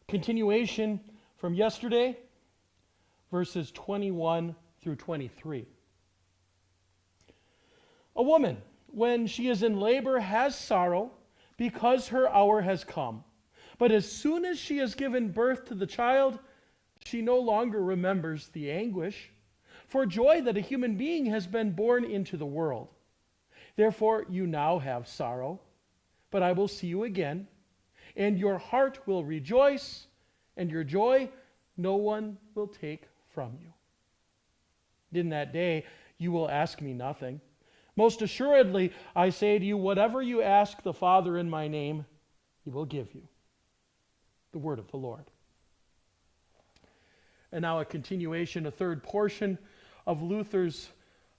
Continuation from yesterday, verses 21 through 23. A woman, when she is in labor, has sorrow because her hour has come. But as soon as she has given birth to the child, she no longer remembers the anguish for joy that a human being has been born into the world. Therefore, you now have sorrow, but I will see you again, and your heart will rejoice, and your joy no one will take from you. In that day, you will ask me nothing. Most assuredly, I say to you, whatever you ask the Father in my name, he will give you. The word of the Lord. And now a continuation, a third portion of Luther's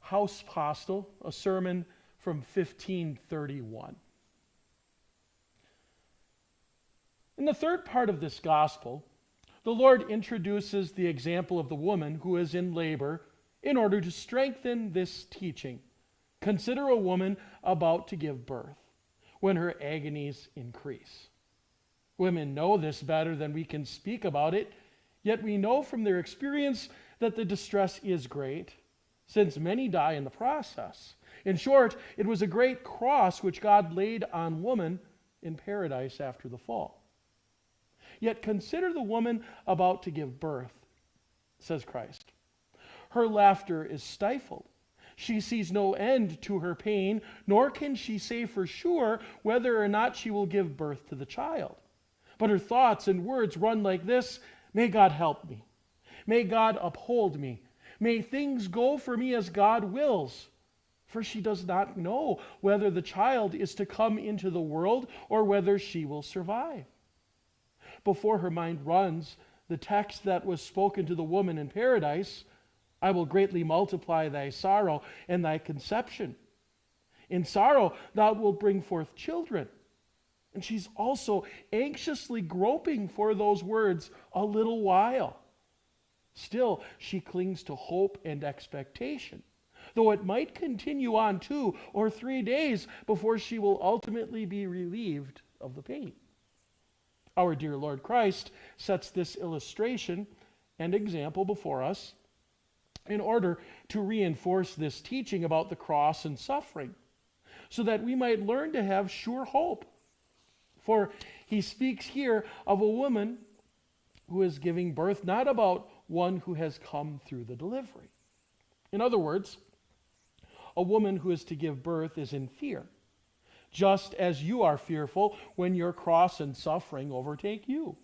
Hauspostel, a sermon from 1531. In the third part of this gospel, the Lord introduces the example of the woman who is in labor in order to strengthen this teaching. Consider a woman about to give birth when her agonies increase. Women know this better than we can speak about it, yet we know from their experience that the distress is great, since many die in the process. In short, it was a great cross which God laid on woman in paradise after the fall. Yet consider the woman about to give birth, says Christ. Her laughter is stifled. She sees no end to her pain, nor can she say for sure whether or not she will give birth to the child. But her thoughts and words run like this: may God help me. May God uphold me. May things go for me as God wills. For she does not know whether the child is to come into the world or whether she will survive. Before her mind runs the text that was spoken to the woman in paradise: I will greatly multiply thy sorrow and thy conception. In sorrow thou wilt bring forth children. And she's also anxiously groping for those words, a little while. Still, she clings to hope and expectation, though it might continue on 2 or 3 days before she will ultimately be relieved of the pain. Our dear Lord Christ sets this illustration and example before us in order to reinforce this teaching about the cross and suffering, so that we might learn to have sure hope. For he speaks here of a woman who is giving birth, not about one who has come through the delivery. In other words, a woman who is to give birth is in fear, just as you are fearful when your cross and suffering overtake you.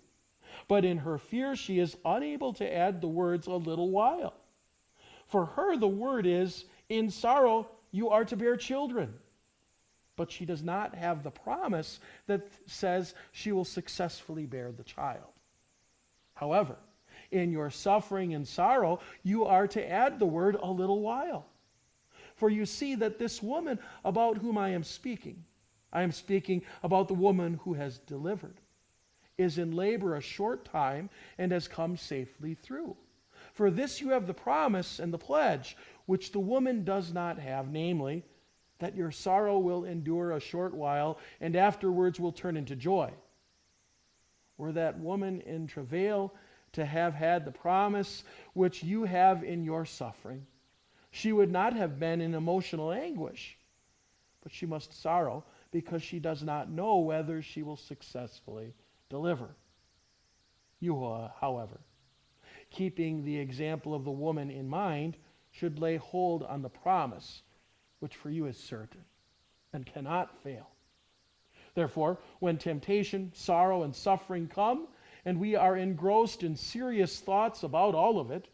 But in her fear, she is unable to add the words a little while. For her, the word is, in sorrow you are to bear children. But she does not have the promise that says she will successfully bear the child. However, in your suffering and sorrow, you are to add the word a little while. For you see that this woman about whom I am speaking about the woman who has delivered, is in labor a short time and has come safely through. For this you have the promise and the pledge, which the woman does not have, namely, that your sorrow will endure a short while, and afterwards will turn into joy. Were that woman in travail to have had the promise which you have in your suffering, she would not have been in emotional anguish, but she must sorrow because she does not know whether she will successfully deliver. You, however, keeping the example of the woman in mind, should lay hold on the promise, which for you is certain and cannot fail. Therefore, when temptation, sorrow, and suffering come, and we are engrossed in serious thoughts about all of it,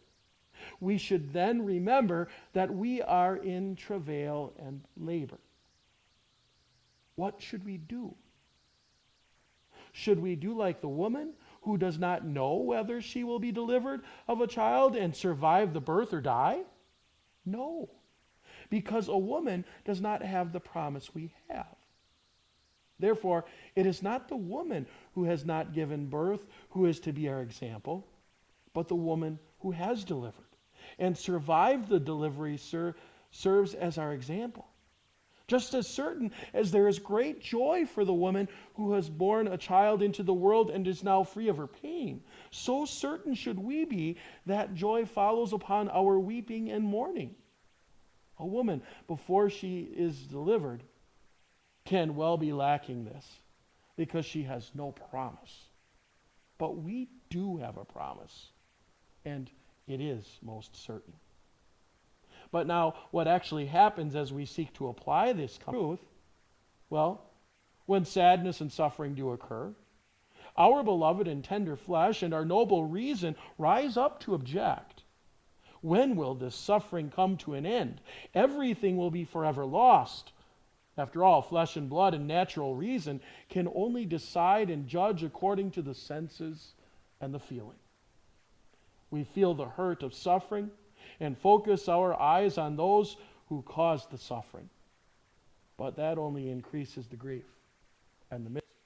we should then remember that we are in travail and labor. What should we do? Should we do like the woman who does not know whether she will be delivered of a child and survive the birth or die? No, because a woman does not have the promise we have. Therefore, it is not the woman who has not given birth who is to be our example, but the woman who has delivered and survived the delivery serves as our example. Just as certain as there is great joy for the woman who has borne a child into the world and is now free of her pain, so certain should we be that joy follows upon our weeping and mourning. A woman, before she is delivered, can well be lacking this because she has no promise. But we do have a promise, and it is most certain. But now, what actually happens as we seek to apply this truth? Well, when sadness and suffering do occur, our beloved and tender flesh and our noble reason rise up to object. When will this suffering come to an end? Everything will be forever lost. After all, flesh and blood and natural reason can only decide and judge according to the senses and the feeling. We feel the hurt of suffering and focus our eyes on those who caused the suffering. But that only increases the grief and the misery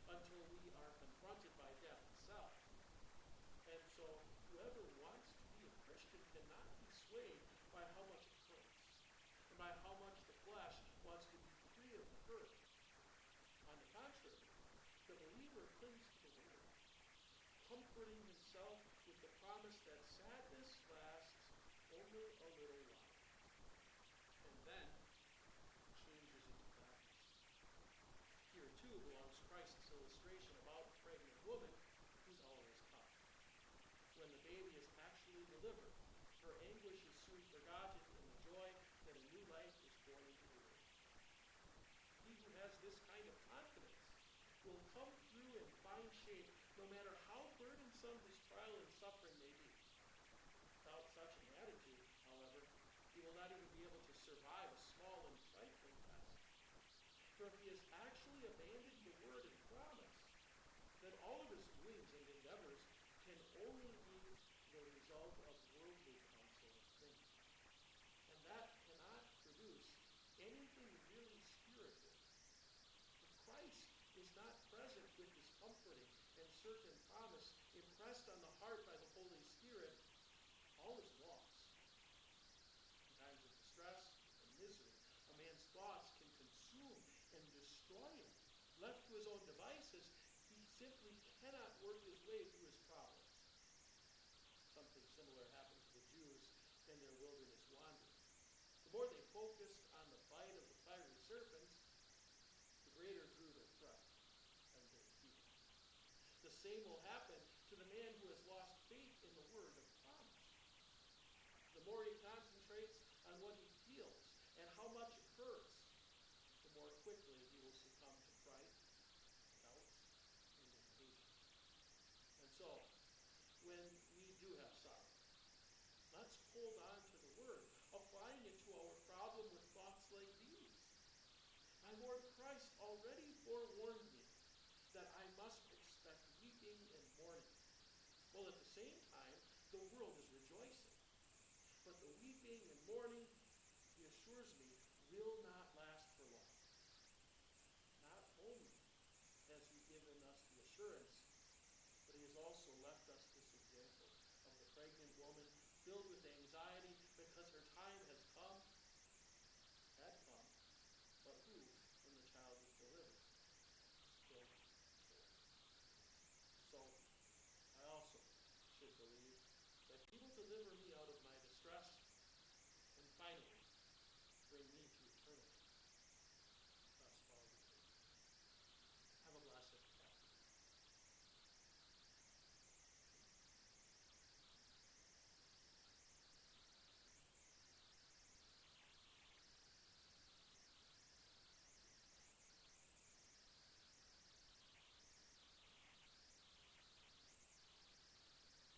until we are confronted by death itself. And so whoever wants to be a Christian cannot be swayed by how much it hurts and by how much the flesh wants to be free of the hurt. On the contrary, the believer clings to the Word, comforting himself with the promise that sadness lasts only a little while, and then changes into gladness. Here, too, belongs Christ's illustration about the pregnant woman whose hour has come. When the baby is actually delivered, her anguish is soon forgotten in the joy that a new life is born into the world. He who has this kind of confidence will come through and find shape no matter how burdensome his trial and suffering may be. Without such an attitude, however, he will not even be able to survive a small and trifling test. For if he has actually abandoned the word and promise, then all of his doings and endeavors can only be the result of worldly counsel and thinking. And that cannot produce anything really spiritual. If Christ is not present with his comforting and certain promise impressed on the heart by the Holy Spirit, all is lost. In times of distress and misery, a man's thoughts can consume and destroy him. Left to his own devices, he simply cannot work his way through his problems. Something similar happened to the Jews in their wilderness wandering. The more they focused on the bite of the fiery serpents, the greater grew their threat and their fear. The same will happen to the man who has lost faith in the word of promise. The more he concentrates on what he feels and how much it hurts, the more quickly he will succumb to fright, doubt, and impatience. And so, when we do have sorrow, let's hold on to the word, applying it to our problem with thoughts like these. My Lord Christ already forewarned me that I must expect weeping and mourning. Well, at the same time, the world is rejoicing. But the weeping and mourning, he assures me, will not last for long. Not only has he given us the assurance, but he has also left us this example of the pregnant woman filled with anxiety because her time had come, but who, when the child was delivered, still bore. So, I also should believe that he will deliver me